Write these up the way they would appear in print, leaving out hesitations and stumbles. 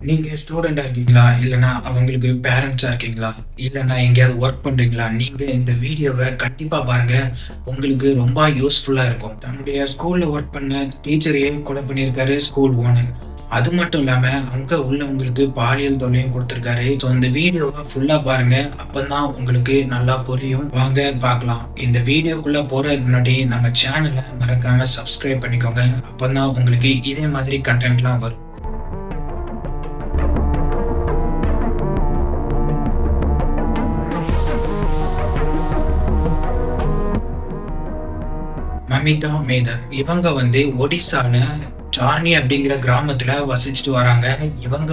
நீங்க ஸ்டூடெண்டா இருக்கீங்களா? இல்லன்னா அவங்களுக்கு பேரண்ட்ஸா இருக்கீங்களா? இல்லன்னா எங்கேயாவது ஒர்க் பண்றீங்களா? நீங்க இந்த வீடியோவ கண்டிப்பா பாருங்க. உங்களுக்கு ரொம்ப யூஸ்ஃபுல்லா இருக்கும். தன்னுடைய ஸ்கூல்ல ஒர்க் பண்ண டீச்சரையே கொலை பண்ணியிருக்காரு ஸ்கூல் ஓனர். அது மட்டும் இல்லாம அங்க உள்ளவங்களுக்கு பாலியல் தொல்லையும் குடுத்திருக்காரு. ஸோ இந்த வீடியோவ ஃபுல்லா பாருங்க. அப்பதான் உங்களுக்கு நல்லா புரியும். வாங்க பார்க்கலாம். இந்த வீடியோக்குள்ள போறதுக்கு முன்னாடி நம்ம சேனல மறக்காம சப்ஸ்கிரைப் பண்ணிக்கோங்க. அப்பதான் உங்களுக்கு இதே மாதிரி கன்டென்ட்லாம் வரும். மமிதா மேதர். இவங்க ஒடிசால சார்னி அப்படிங்கிற கிராமத்துல வசிச்சுட்டு வராங்க. இவங்க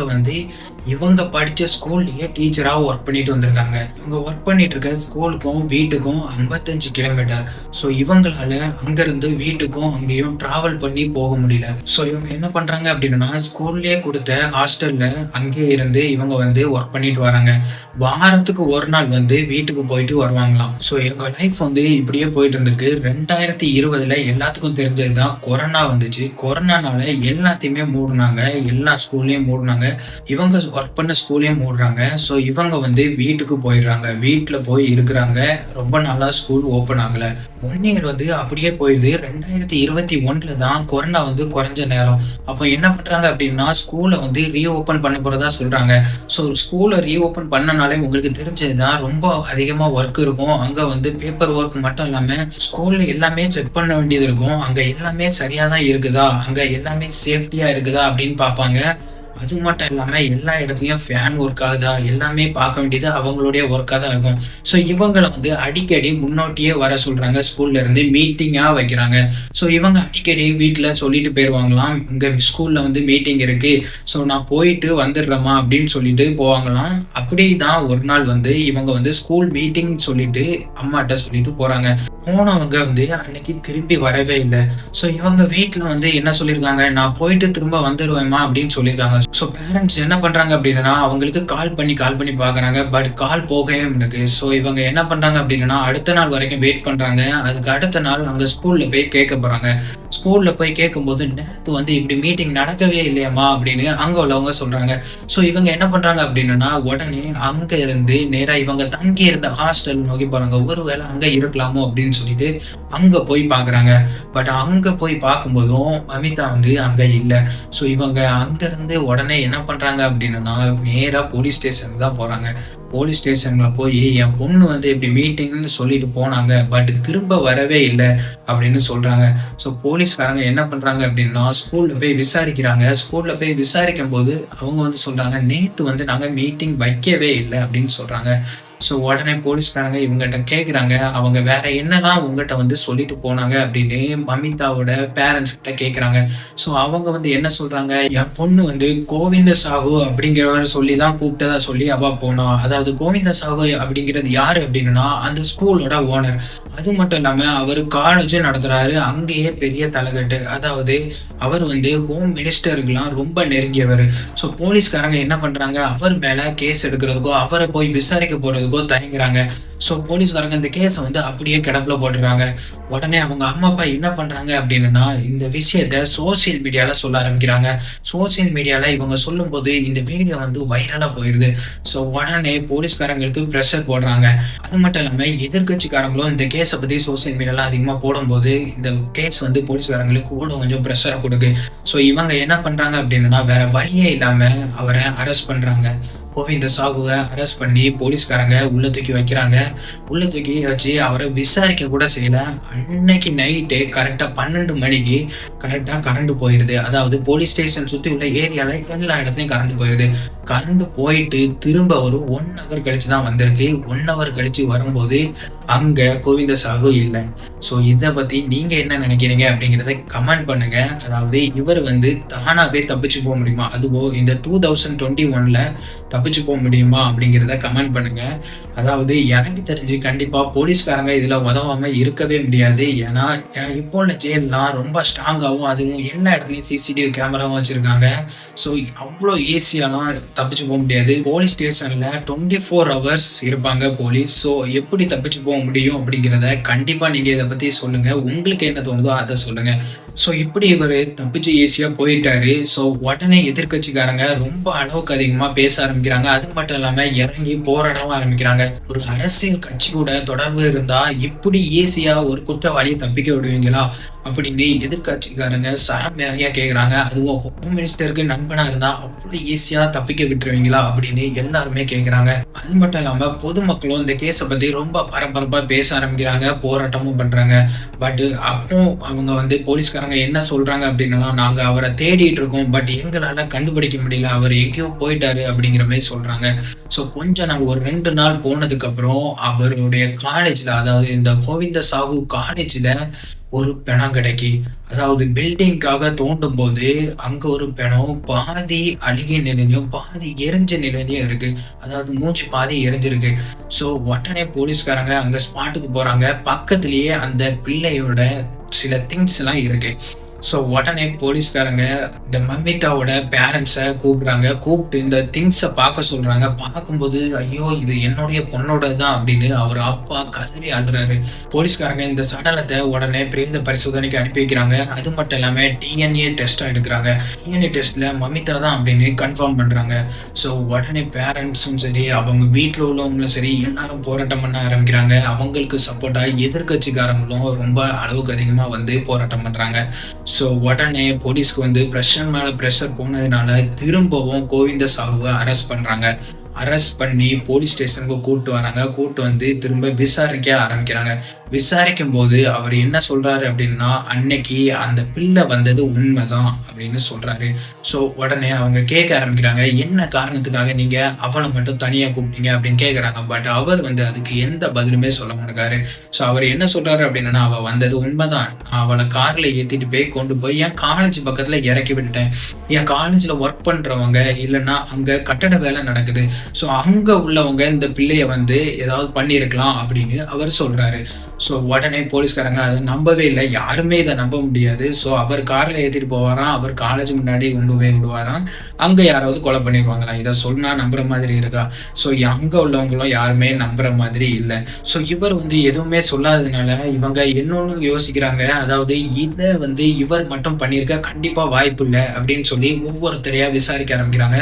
இவங்க படிச்ச ஸ்கூல்லயே டீச்சரா ஒர்க் பண்ணிட்டு வந்திருக்காங்க. இவங்க ஒர்க் பண்ணிட்டு இருக்க ஸ்கூலுக்கும் வீட்டுக்கும் 55 கிலோமீட்டர். ஸோ இவங்களால அங்கிருந்து வீட்டுக்கும் அங்கேயும் டிராவல் பண்ணி போக முடியல. ஸோ இவங்க என்ன பண்றாங்க அப்படின்னா ஸ்கூல்லயே கொடுத்த ஹாஸ்டல்ல அங்கேயே இருந்து இவங்க ஒர்க் பண்ணிட்டு வராங்க. வாரத்துக்கு ஒரு நாள் வீட்டுக்கு போயிட்டு வருவாங்களாம். ஸோ எங்க லைஃப் இப்படியே போயிட்டு இருந்திருக்கு. 2020ல எல்லாத்துக்கும் தெரிஞ்சதுதான் கொரோனா வந்துச்சு. கொரோனானால எல்லாத்தையுமே மூடுனாங்க. எல்லா ஸ்கூல்லையும் மூடுனாங்க. இவங்க ஒர்க் பண்ண ஸ்கூலையும் மூடுறாங்க. ஸோ இவங்க வீட்டுக்கு போயிடுறாங்க. வீட்டுல போய் இருக்கிறாங்க. ரொம்ப நாளா ஸ்கூல் ஓப்பன் ஆகல. 1 இயர் அப்படியே போயிடுது. 2021ல தான் கொரோனா குறைஞ்ச நேரம். அப்போ என்ன பண்றாங்க அப்படின்னா ஸ்கூலை ரீஓப்பன் பண்ண போறதா சொல்றாங்க. ஸோ ஸ்கூலை ரீஓப்பன் பண்ணனாலே உங்களுக்கு தெரிஞ்சதுதான் ரொம்ப அதிகமா ஒர்க் இருக்கும். அங்க பேப்பர் ஒர்க் மட்டும் இல்லாம ஸ்கூல்ல எல்லாமே செக் பண்ண வேண்டியது இருக்கும். அங்க எல்லாமே சரியா தான் இருக்குதா, அங்க எல்லாமே சேஃப்டியா இருக்குதா அப்படின்னு பார்ப்பாங்க. அது மட்டும் இல்லாம எல்லா இடத்துலயும் ஃபேன் ஒர்க் ஆகுதா எல்லாமே பார்க்க வேண்டியது அவங்களுடைய ஒர்க்கா தான் இருக்கும். ஸோ இவங்கள அடிக்கடி முன்னோட்டியே வர சொல்றாங்க. ஸ்கூல்ல இருந்து மீட்டிங்கா வைக்கிறாங்க. ஸோ இவங்க அடிக்கடி வீட்டுல சொல்லிட்டு போயிருவாங்களாம். இங்க ஸ்கூல்ல மீட்டிங் இருக்கு. ஸோ நான் போயிட்டு வந்துடுறேம்மா அப்படின்னு சொல்லிட்டு போவாங்களாம். அப்படிதான் ஒரு நாள் இவங்க ஸ்கூல் மீட்டிங் சொல்லிட்டு அம்மாட்ட சொல்லிட்டு போறாங்க. போனவங்க அன்னைக்கு திரும்பி வரவே இல்லை. ஸோ இவங்க வீட்டுல என்ன சொல்லியிருக்காங்க, நான் போயிட்டு திரும்ப வந்துருவேம்மா அப்படின்னு சொல்லியிருக்காங்க. ஸோ பேரண்ட்ஸ் என்ன பண்றாங்க அப்படின்னா அவங்களுக்கு கால் பண்ணி பாக்குறாங்க. பட் கால் போகவே மாட்டேங்குது. ஸோ இவங்க என்ன பண்றாங்க அப்படின்னா அடுத்த நாள் வரைக்கும் வெயிட் பண்றாங்க. அதுக்கு அடுத்த நாள் அங்க ஸ்கூல்ல போய் கேட்க போறாங்க. ஸ்கூல்ல போய் கேட்கும்போது நேத்து இப்படி மீட்டிங் நடக்கவே இல்லையம்மா அப்படின்னு அங்க உள்ளவங்க சொல்றாங்க. ஸோ இவங்க என்ன பண்றாங்க அப்படின்னா உடனே அங்க இருந்து நேரா இவங்க தங்கி இருந்த ஹாஸ்டல் நோக்கி போறாங்க. ஒருவேளை அங்க இருக்கலாமோ அப்படின்னு சொல்லிட்டு அங்க போய் பாக்குறாங்க. பட் அங்க போய் பார்க்கும்போதும் மமிதா அங்க இல்ல. ஸோ இவங்க அங்க இருந்து உடனே என்ன பண்றாங்க அப்படின்னா நேரா போலீஸ் ஸ்டேஷனுக்கு தான் போறாங்க. போலீஸ் ஸ்டேஷன்ல போய் என் பொண்ணு இப்படி மீட்டிங்னு சொல்லிட்டு போனாங்க. பட் திரும்ப வரவே இல்லை அப்படின்னு சொல்றாங்க. ஸோ போலீஸ்காரங்க என்ன பண்றாங்க அப்படின்னா ஸ்கூல்ல போய் விசாரிக்கிறாங்க. ஸ்கூல்ல போய் விசாரிக்கும் போது அவங்க சொல்றாங்க நேத்து நாங்க மீட்டிங் வைக்கவே இல்லை அப்படின்னு சொல்றாங்க. ஸோ உடனே போலீஸ்காரங்க இவங்ககிட்ட கேட்குறாங்க, அவங்க வேற என்னெல்லாம் உங்ககிட்ட சொல்லிட்டு போனாங்க அப்படின்னு மமிதாவோட பேரண்ட்ஸ் கிட்ட கேட்குறாங்க. ஸோ அவங்க என்ன சொல்றாங்க, என் பொண்ணு கோவிந்த சாகு அப்படிங்கிறவர் சொல்லி தான் கூப்பிட்டதா சொல்லி அவ போனா. அதாவது கோவிந்த சாகு அப்படிங்கிறது யாரு அப்படின்னா அந்த ஸ்கூலோட ஓனர். அது மட்டும் இல்லாம அவர் காலேஜும் நடத்துறாரு. அங்கேயே பெரிய தலைகட்டு. அதாவது அவர் ஹோம் மினிஸ்டருக்குலாம் ரொம்ப நெருங்கியவர். ஸோ போலீஸ்காரங்க என்ன பண்றாங்க, அவர் மேல கேஸ் எடுக்கிறதுக்கோ அவரை போய் விசாரிக்க போறதுக்கோ தயங்குறாங்க. ஸோ போலீஸ்காரங்க இந்த கேஸை அப்படியே கிடப்புல போட்டுறாங்க. உடனே அவங்க அம்மா அப்பா என்ன பண்றாங்க அப்படின்னா இந்த விஷயத்த சோசியல் மீடியால சொல்ல ஆரம்பிக்கிறாங்க. சோசியல் மீடியால இவங்க சொல்லும் போது இந்த வீடியோ வைரலா போயிருது. ஸோ உடனே போலீஸ்காரங்களுக்கு ப்ரெஷர் போடுறாங்க. அது மட்டும் இல்லாம எதிர்கட்சிக்காரங்களும் இந்த கேஸை பத்தி சோசியல் மீடியால அதிகமா போடும்போது இந்த கேஸ் போலீஸ்காரங்களுக்கு கூட கொஞ்சம் ப்ரெஷரை கொடுக்கு. ஸோ இவங்க என்ன பண்றாங்க அப்படின்னா வேற வழியே இல்லாம அவரை அரெஸ்ட் பண்றாங்க. கோவிந்த சாகுவை அரெஸ்ட் பண்ணி போலீஸ்காரங்க உள்ள தூக்கி வைக்கிறாங்க. உள்ள தூக்கி வச்சு அவரை விசாரிக்க கூட செய்யல. அன்னைக்கு நைட்டு கரெக்டா 12 மணிக்கு கரெக்டா கரண்ட் போயிருது. அதாவது போலீஸ் ஸ்டேஷன் சுத்தி உள்ள ஏரியால எல்லா இடத்துலயும் கரண்ட் போயிருது. கரண்ட் போயிட்டு திரும்ப ஒரு 1 ஹவர் கழிச்சு தான் வந்திருக்கு. 1 ஹவர் கழிச்சு வரும்போது அங்க கோவிந்த சாகு இல்லை. ஸோ இதை பத்தி நீங்க என்ன நினைக்கிறீங்க அப்படிங்கிறத கமெண்ட் பண்ணுங்க. அதாவது இவர் தானாவே தப்பிச்சு போக முடியுமா? அதுவோ இந்த 2021ல தப்பிச்சு போக முடியுமா அப்படிங்கிறத கமெண்ட் பண்ணுங்க. அதாவது எனக்கு தெரிஞ்சு கண்டிப்பா போலீஸ்காரங்க இதுல உதவாம இருக்கவே முடியாது. ஏன்னா இப்போ உள்ள ஜெயில்லாம் ரொம்ப ஸ்ட்ராங்காவும், அதுவும் எல்லா இடத்துலயும் சிசிடிவி கேமராவும் வச்சிருக்காங்க. ஸோ அவ்வளோ ஈஸியாலாம் தப்பிச்சு போக முடியாது. போலீஸ் ஸ்டேஷன்ல 24 ஹவர்ஸ் இருப்பாங்க போலீஸ். ஸோ எப்படி தப்பிச்சு போக முடியும் அப்படிங்கிறத கண்டிப்பா நீங்க இதை பத்தி சொல்லுங்க. உங்களுக்கு என்ன தோணுதோ அதை சொல்லுங்க. ஸோ இப்படி இவர் தப்பிச்சு ஈஸியா போயிட்டாரு. ஸோ உடனே எதிர்க்கட்சிக்காரங்க ரொம்ப அளவுக்கு அதிகமா பேச ஆரம்பிக்கிறாங்க. அது மட்டும் இல்லாம இறங்கி போராடவும் ஆரம்பிக்கிறாங்க. ஒரு அரசியல் கட்சி கூட தொடர்பு இருந்தா இப்படி ஈஸியா ஒரு குற்றவாளியை தப்பிக்க விடுவீங்களா அப்படின்னு எதிர்கட்சிக்காரங்க சரமாரியா கேக்குறாங்க. அதுவும் ஹோம் மினிஸ்டருக்கு நண்பனா இருந்தா அவ்வளவு ஈஸியா தப்பிக்க விட்டுருவீங்களா அப்படின்னு எல்லாருமே கேக்குறாங்க. அது மட்டும் இல்லாம பொதுமக்களும் இந்த கேஸை பத்தி ரொம்ப பரபரப்பா பேச ஆரம்பிக்கிறாங்க, போராட்டமும் பண்றாங்க. பட் அப்புறம் அவங்க போலீஸ்காரங்க என்ன சொல்றாங்க அப்படின்னா, நாங்க அவரை தேடிட்டு இருக்கோம், பட் எங்களால கண்டுபிடிக்க முடியல, அவர் எங்கேயோ போயிட்டாரு அப்படிங்கிற மாதிரி சொல்றாங்க. ஸோ கொஞ்சம் நாங்கள் ஒரு 2 நாள் போனதுக்கு அப்புறம் அவருடைய காலேஜ்ல, அதாவது இந்த கோவிந்த சாகு காலேஜ்ல ஒரு பிணம் கிடைக்கி. அதாவது பில்டிங்காக தோண்டும் போது அங்க ஒரு பிணம் பாதி அழுகிய நிலையிலையும் பாதி எரிஞ்ச நிலையிலையும் இருக்கு. அதாவது மூச்சு பாதி எரிஞ்சிருக்கு. ஸோ உடனே போலீஸ்காரங்க அங்க ஸ்பாட்டுக்கு போறாங்க. பக்கத்திலேயே அந்த பிள்ளையோட சில திங்ஸ் எல்லாம் இருக்கு. ஸோ உடனே போலீஸ்காரங்க இந்த மமிதாவோட பேரண்ட்ஸை கூப்பிடுறாங்க. கூப்பிட்டு இந்த திங்ஸை பார்க்க சொல்றாங்க. பார்க்கும்போது ஐயோ இது என்னுடைய பொண்ணோட தான் அப்படின்னு அவர் அப்பா கதறி அழுறாரு. போலீஸ்காரங்க இந்த சடலத்தை உடனே பிரேத பரிசோதனைக்கு அனுப்பி வைக்கிறாங்க. அது மட்டும் இல்லாம டிஎன்ஏ டெஸ்ட் எடுக்கிறாங்க. டிஎன்ஏ டெஸ்ட்ல மமிதா தான் அப்படின்னு கன்ஃபார்ம் பண்றாங்க. ஸோ உடனே பேரண்ட்ஸும் சரி, அவங்க வீட்டில் உள்ளவங்களும் சரி, எல்லாரும் போராட்டம் பண்ண ஆரம்பிக்கிறாங்க. அவங்களுக்கு சப்போர்ட்டா எதிர்கட்சிக்காரங்களும் ரொம்ப அளவுக்கு அதிகமா போராட்டம் பண்றாங்க. ஸோ உடனே போலீஸ்க்கு ப்ரெஷர் மேல ப்ரெஷர் போனதுனால திரும்பவும் கோவிந்த சாகுவை அரெஸ்ட் பண்றாங்க. அரெஸ்ட் பண்ணி போலீஸ் ஸ்டேஷனுக்கு கூப்பிட்டு வராங்க. கூப்பிட்டு திரும்ப விசாரிக்க ஆரம்பிக்கிறாங்க. விசாரிக்கும் போது அவர் என்ன சொல்றாரு அப்படின்னா, அன்னைக்கு அந்த பிள்ளை வந்தது உண்மைதான் அப்படின்னு சொல்றாரு. ஸோ உடனே அவங்க கேட்க ஆரம்பிக்கிறாங்க, என்ன காரணத்துக்காக நீங்க அவளை மட்டும் தனியா கூப்பிட்டீங்க அப்படின்னு கேட்கறாங்க. பட் அவர் அதுக்கு எந்த பதிலுமே சொல்ல மாட்டாரு. ஸோ அவர் என்ன சொல்றாரு அப்படின்னா, அவ வந்தது உண்மைதான், அவளை கார்ல ஏத்திட்டு போய் கொண்டு போய் என் காலேஜ் பக்கத்துல இறக்கி விட்டுட்டேன். என் காலேஜ்ல ஒர்க் பண்றவங்க இல்லைன்னா அங்க கட்டட வேலை நடக்குது, ஸோ அங்க உள்ளவங்க இந்த பிள்ளைய ஏதாவது பண்ணியிருக்கலாம் அப்படின்னு அவர் சொல்றாரு. ஸோ உடனே போலீஸ்காரங்க அதை நம்பவே இல்லை. யாருமே இதை நம்ப முடியாது. ஸோ அவர் கார்ல ஏற்றிட்டு போவாராம், அவர் காலேஜ் முன்னாடி கொண்டு போய் விடுவாராம். அங்க யாராவது கொலை பண்ணிடுவாங்களா? இதை சொன்னா நம்புற மாதிரி இருக்கா? ஸோ அங்க உள்ளவங்களும் யாருமே நம்புற மாதிரி இல்லை. ஸோ இவர் எதுவுமே சொல்லாததுனால இவங்க இன்னொன்னு யோசிக்கிறாங்க. அதாவது இதை இவர் மட்டும் பண்ணியிருக்க கண்டிப்பா வாய்ப்பு இல்லை அப்படின்னு சொல்லி ஒவ்வொருத்தரையா விசாரிக்க ஆரம்பிக்கிறாங்க.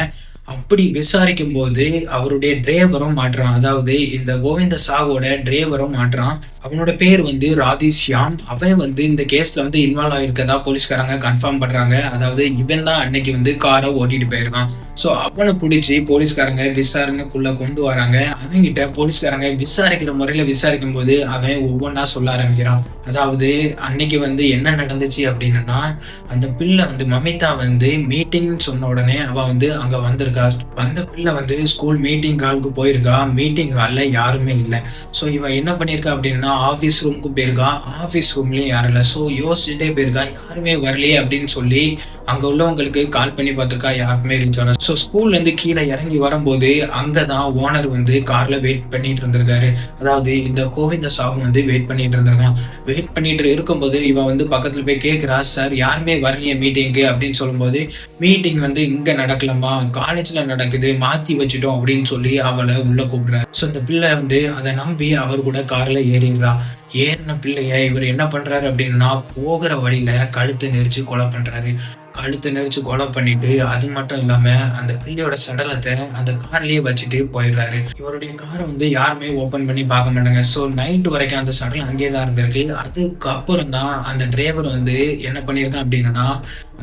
அப்படி விசாரிக்கும் போது அவருடைய டிரைவரும் மாற்றான். அதாவது இந்த கோவிந்த சாகோட டிரைவரும் மாற்றான். அவனோட பேர் ராதிஷ்யாம். அவன் இந்த கேஸ்ல இன்வால்வ் ஆயிருக்கதா போலீஸ்காரங்க கன்ஃபார்ம் பண்றாங்க. அதாவது இவன் தான் அன்னைக்கு காரை ஓட்டிட்டு போயிருக்கான். ஸோ அவனை பிடிச்சி போலீஸ்காரங்க விசாரணைக்குள்ள கொண்டு வராங்க. அவன்கிட்ட போலீஸ்காரங்க விசாரிக்கிற முறையில விசாரிக்கும் போது அவன் ஒவ்வொன்றா சொல்ல ஆரம்பிக்கிறான். அதாவது அன்னைக்கு என்ன நடந்துச்சு அப்படின்னா, அந்த பிள்ளை மமிதா மீட்டிங் சொன்ன உடனே அவ அங்க வந்திருக்கா. வந்த பிள்ளை ஸ்கூல் மீட்டிங் ஹாலுக்கு போயிருக்கா. மீட்டிங் ஹால்ல யாருமே இல்லை. ஸோ இவன் என்ன பண்ணியிருக்கா அப்படின்னா, ஆஃபீஸ் ரூமுக்கு போயிருக்கா. ஆஃபீஸ் ரூம்லயும் யாரும் இல்லை. ஸோ யோசிச்சுட்டே போயிருக்கா, யாருமே வரலையே அப்படின்னு சொல்லி அங்க உள்ளவங்களுக்கு கால் பண்ணி பார்த்திருக்கா, யாருக்குமே ரீச் ஆகல. ஸோ ஸ்கூல்ல இருந்து கீழே இறங்கி வரும்போது அங்கதான் ஓனர் கார்ல வெயிட் பண்ணிட்டு இருந்திருக்காரு. அதாவது இந்த கோவிந்த சாகு வெயிட் பண்ணிட்டு இருந்திருக்கான். வெயிட் பண்ணிட்டு இருக்கும்போது இவன் பக்கத்துல போய் கேட்கிறா, சார் யாருமே வரலையே மீட்டிங்கு அப்படின்னு சொல்லும்போது, மீட்டிங் இங்க நடக்கலாமா, காலேஜ்ல நடக்குது, மாத்தி வச்சுட்டோம் அப்படின்னு சொல்லி அவளை உள்ள கூப்பிடுறாரு. ஸோ இந்த பிள்ளை அதை நம்பி அவர் கூட கார்ல ஏறிடுறா. ஏறின பிள்ளைய இவர் என்ன பண்றாரு அப்படின்னா, போகிற வழியில கழுத்தை நெரிச்சு கொலை பண்றாரு. கழுத்தை நெரிச்சு கொலை பண்ணிட்டு அது மட்டும் இல்லாம அந்த பிள்ளையோட சடலத்தை அந்த கார்லயே வச்சுட்டு போயிடுறாரு. இவருடைய காரை யாருமே ஓபன் பண்ணி பார்க்க மாட்டாங்க. ஸோ நைட் வரைக்கும் அந்த சடலம் அங்கேயேதான் இருந்திருக்கு. அதுக்கப்புறம் தான் அந்த டிரைவர் என்ன பண்ணியிருக்கான் அப்படின்னா,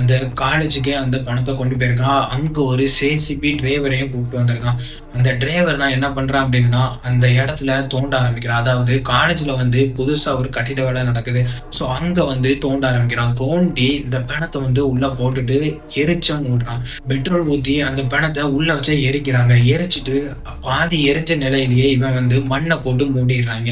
அந்த காலேஜுக்கே அந்த பணத்தை கொண்டு போயிருக்கான். அங்க ஒரு சேசிபி டிரைவரையும் கூப்பிட்டு வந்திருக்கான். அந்த டிரைவர் தான் என்ன பண்றான் அப்படின்னா, அந்த இடத்துல தோண்ட ஆரம்பிக்கிறான். அதாவது காலேஜ்ல புதுசா ஒரு கட்டிட வேலை நடக்குது. ஸோ அங்க தோண்ட ஆரம்பிக்கிறான். தோண்டி இந்த பணத்தை உள்ள போட்டுட்டு எரிச்சம் விடுறான். பெட்ரோல் ஊத்தி அந்த பணத்தை உள்ள வச்சு எரிக்கிறாங்க. எரிச்சிட்டு பாதி எரிஞ்ச நிலையிலேயே இவன் மண்ணை போட்டு மூடிடுறாங்க.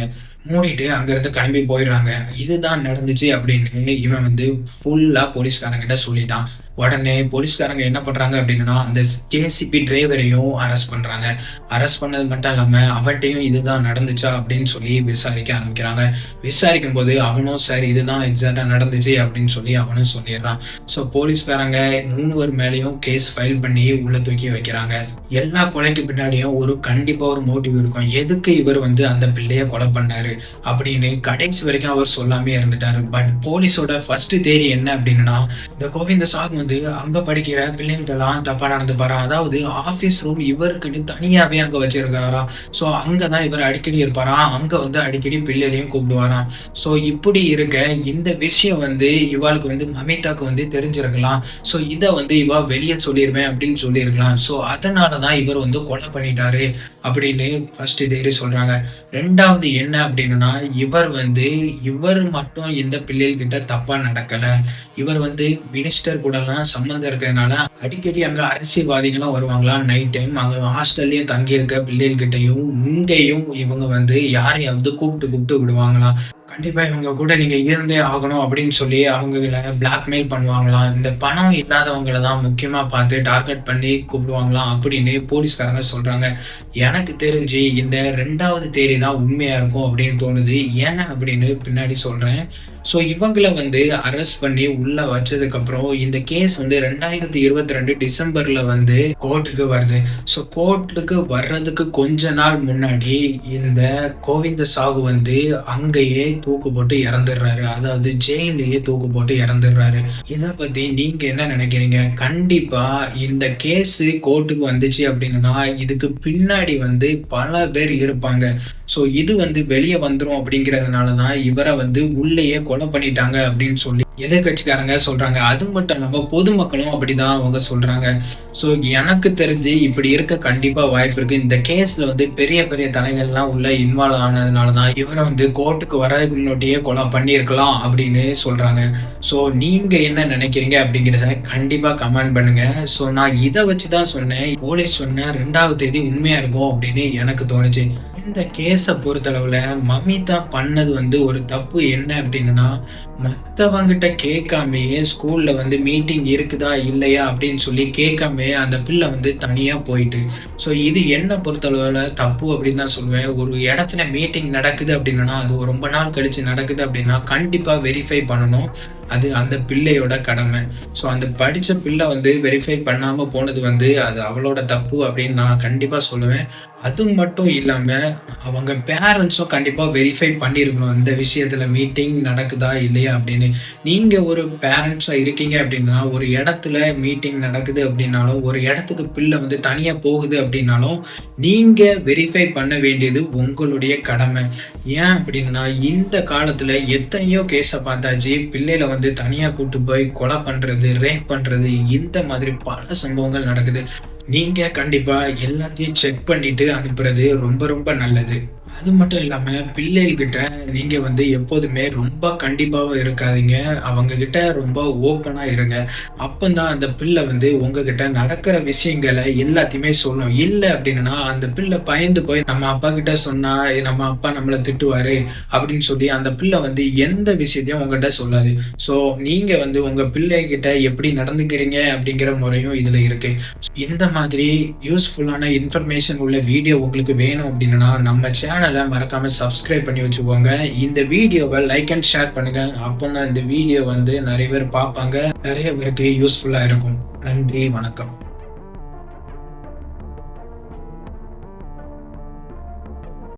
மூடிட்டு அங்கிருந்து கிளம்பி போயிடுறாங்க. இதுதான் நடந்துச்சு அப்படின்னு இவன் ஃபுல்லா போலீஸ்காரங்கிட்ட சொல்லிட்டான். உடனே போலீஸ்காரங்க என்ன பண்றாங்க அப்படின்னா அந்த ஜேசிபி டிரைவரையும் அரெஸ்ட் பண்றாங்க. அரெஸ்ட் பண்ணது மட்டும் இல்லாம அவன்கிட்டையும் இதுதான் நடந்துச்சா அப்படின்னு சொல்லி விசாரிக்க ஆரம்பிக்கிறாங்க. விசாரிக்கும் போது அவனும் சரி இதுதான் எக்ஸாக்டா நடந்துச்சு அப்படின்னு சொல்லி அவனும் சொல்லிடுறான். ஸோ போலீஸ்காரங்க 3 பேர் மேலேயும் கேஸ் ஃபைல் பண்ணி உள்ள தூக்கி வைக்கிறாங்க. எல்லா கொலைக்கு பின்னாடியும் கண்டிப்பா ஒரு மோட்டிவ் இருக்கும். எதுக்கு இவர் அந்த பிள்ளைய கொலை பண்ணாரு அப்படின்னு கடைசி வரைக்கும் அவர் சொல்லாமே இருந்துட்டாரு. பட் போலீஸோட ஃபர்ஸ்ட் தேரி என்ன அப்படின்னா, இந்த கோவிந்த சாகு அங்க படிக்கிற பிள்ளைகிட்ட எல்லாம் தப்பா நடந்துப்பாரா. அதாவது ஆபீஸ் ரூம் இவருக்குன்னு தனியாவே அங்க வச்சிருக்காரா. ஸோ அங்கதான் இவர் அடிக்கடி இருப்பாராம். அங்க அடிக்கடி பிள்ளைகளையும் கூப்பிடுவாராம். ஸோ இப்படி இருக்க இந்த விஷயம் இவாளுக்கு நமிதாக்கு தெரிஞ்சிருக்கலாம். ஸோ இதை இவா வெளியே சொல்லிடுவேன் அப்படின்னு சொல்லியிருக்கலாம். ஸோ அதனாலதான் இவர் கொலை பண்ணிட்டாரு அப்படின்னு ஃபர்ஸ்ட் தேரி சொல்றாங்க. ரெண்டாவது என்ன அப்படின்னா, இவர் மட்டும் இந்த பிள்ளைகிட்ட தப்பா நடக்கல. இவர் மினிஸ்டர் கூட எல்லாம் சம்பந்தம் இருக்கிறதுனால அடிக்கடி அங்க அரசியல்வாதிகளும் வருவாங்களாம். நைட் டைம் அங்க ஹாஸ்டல்லயும் தங்கி இருக்க பிள்ளைகிட்டையும் இங்கேயும் இவங்க யாரையாவது கூப்பிட்டு விடுவாங்களாம். கண்டிப்பா இவங்க கூட நீங்க இருந்தே ஆகணும் அப்படின்னு சொல்லி அவங்கள பிளாக்மெயில் பண்ணுவாங்களாம். இந்த பணம் இல்லாதவங்களை தான் முக்கியமா பார்த்து டார்கெட் பண்ணி கூப்பிடுவாங்களாம் அப்படின்னு போலீஸ்காரங்க சொல்றாங்க. எனக்கு தெரிஞ்சு இந்த 2வது தேரி தான் உண்மையா இருக்கும் அப்படின்னு தோணுது. ஏன் அப்படின்னு பின்னாடி சொல்றேன். ஸோ இவங்களை அரெஸ்ட் பண்ணி உள்ள வச்சதுக்கு அப்புறம் இந்த கேஸ் 2022 டிசம்பர்ல கோர்ட்டுக்கு வருது. ஸோ கோர்ட்டுக்கு வர்றதுக்கு கொஞ்ச நாள் முன்னாடி இந்த கோவிந்த சாகு அங்கேயே தூக்கு போட்டு இறந்துடுறாரு. அதாவது ஜெயிலேயே தூக்கு போட்டு இறந்துடுறாரு. இதை பத்தி நீங்க என்ன நினைக்கிறீங்க? கண்டிப்பா இந்த கேஸ் கோர்ட்டுக்கு வந்துச்சு அப்படின்னா இதுக்கு பின்னாடி பல பேர் இருப்பாங்க. ஸோ இது வெளியே வந்துரும் அப்படிங்கிறதுனாலதான் இவரை உள்ளேயே கொலை பண்ணிட்டாங்க அப்படின்னு சொல்லி எதிர்கட்சிக்காரங்க சொல்றாங்க. அது மட்டும் இல்லாம பொதுமக்களும் அப்படிதான் அவங்க சொல்றாங்க. ஸோ எனக்கு தெரிஞ்சு இப்படி இருக்க கண்டிப்பா வாய்ப்பு இருக்கு. இந்த கேஸ்ல பெரிய பெரிய தலைகள்லாம் உள்ள இன்வால்வ் ஆனதுனாலதான் இவரை கோர்ட்டுக்கு வர்றதுக்கு முன்னாடியே கொலை பண்ணியிருக்கலாம் அப்படின்னு சொல்றாங்க. ஸோ நீங்க என்ன நினைக்கிறீங்க அப்படிங்கிறத கண்டிப்பா கமெண்ட் பண்ணுங்க. ஸோ நான் இதை வச்சுதான் சொன்னேன், போலீஸ் சொன்ன 2வது தேதி உண்மையா இருக்கும் அப்படின்னு எனக்கு தோணுச்சு. இந்த கேஸை பொறுத்தளவுல மமிதா பண்ணது ஒரு தப்பு என்ன அப்படின்னா, மற்றவங்கிட்ட கேட்காமையே ஸ்கூல்ல மீட்டிங் இருக்குதா இல்லையா அப்படின்னு சொல்லி கேட்காமையே அந்த பிள்ளை தனியா போயிட்டு. ஸோ இது என்ன பொறுத்தளவுல தப்பு அப்படின்னு தான் சொல்லுவேன். ஒரு இடத்துல மீட்டிங் நடக்குது அப்படின்னா அது ரொம்ப நாள் கழிச்சு நடக்குது அப்படின்னா கண்டிப்பா வெரிஃபை பண்ணணும். அது அந்த பிள்ளையோட கடமை. ஸோ அந்த படிச்ச பிள்ளை வெரிஃபை பண்ணாம போனது அது அவளோட தப்பு அப்படின்னு நான் கண்டிப்பா சொல்லுவேன். அது மட்டும் இல்லாம அவங்க பேரண்ட்ஸும் கண்டிப்பா வெரிஃபை பண்ணியிருக்கணும் இந்த விஷயத்துல மீட்டிங் நடக்குதா இல்லையா அப்படின்னு. நீங்க ஒரு பேரண்ட்ஸா இருக்கீங்க அப்படின்னா, ஒரு இடத்துல மீட்டிங் நடக்குது அப்படின்னாலும், ஒரு இடத்துக்கு பிள்ளை தனியா போகுது அப்படின்னாலும் நீங்க வெரிஃபை பண்ண வேண்டியது உங்களுடைய கடமை. ஏன் அப்படின்னா இந்த காலத்துல எத்தனையோ கேஸை பார்த்தாச்சு. பிள்ளைல தனியா கூட்டு போய் கொலை பண்றது, ரேப் பண்றது, இந்த மாதிரி பல சம்பவங்கள் நடக்குது. நீங்க கண்டிப்பா எல்லாத்தையும் செக் பண்ணிட்டு அனுப்புறது ரொம்ப ரொம்ப நல்லது. அது மட்டும் இல்லாம பிள்ளைகிட்ட நீங்க எப்போதுமே ரொம்ப கண்டிப்பாவும் இருக்காதீங்க. அவங்க கிட்ட ரொம்ப ஓப்பனா இருங்க. அப்பதான் அந்த பிள்ளை உங்ககிட்ட நடக்கிற விஷயங்களை எல்லாத்தையுமே சொல்லும். இல்லை அப்படின்னா அந்த பிள்ளை பயந்து போய் நம்ம அப்பா கிட்ட சொன்னா நம்ம அப்பா நம்மளை திட்டுவாரு அப்படின்னு சொல்லி அந்த பிள்ளை எந்த விஷயத்தையும் உங்ககிட்ட சொல்லாது. ஸோ நீங்க உங்க பிள்ளைகிட்ட எப்படி நடந்துக்கிறீங்க அப்படிங்கிற முறையும் இதுல இருக்கு. இந்த மாதிரி யூஸ்ஃபுல்லான இன்ஃபர்மேஷன் உள்ள வீடியோ உங்களுக்கு வேணும் அப்படின்னா நம்ம சேனலை மறக்காம சப்ஸ்கிரைப் பண்ணி வச்சுக்கோங்க. இந்த வீடியோவை லைக் அண்ட் ஷேர் பண்ணுங்க. அப்போதான் இந்த வீடியோ நிறைய பேர் பார்ப்பாங்க, நிறைய பேருக்கு யூஸ்ஃபுல்லா இருக்கும். நன்றி, வணக்கம்.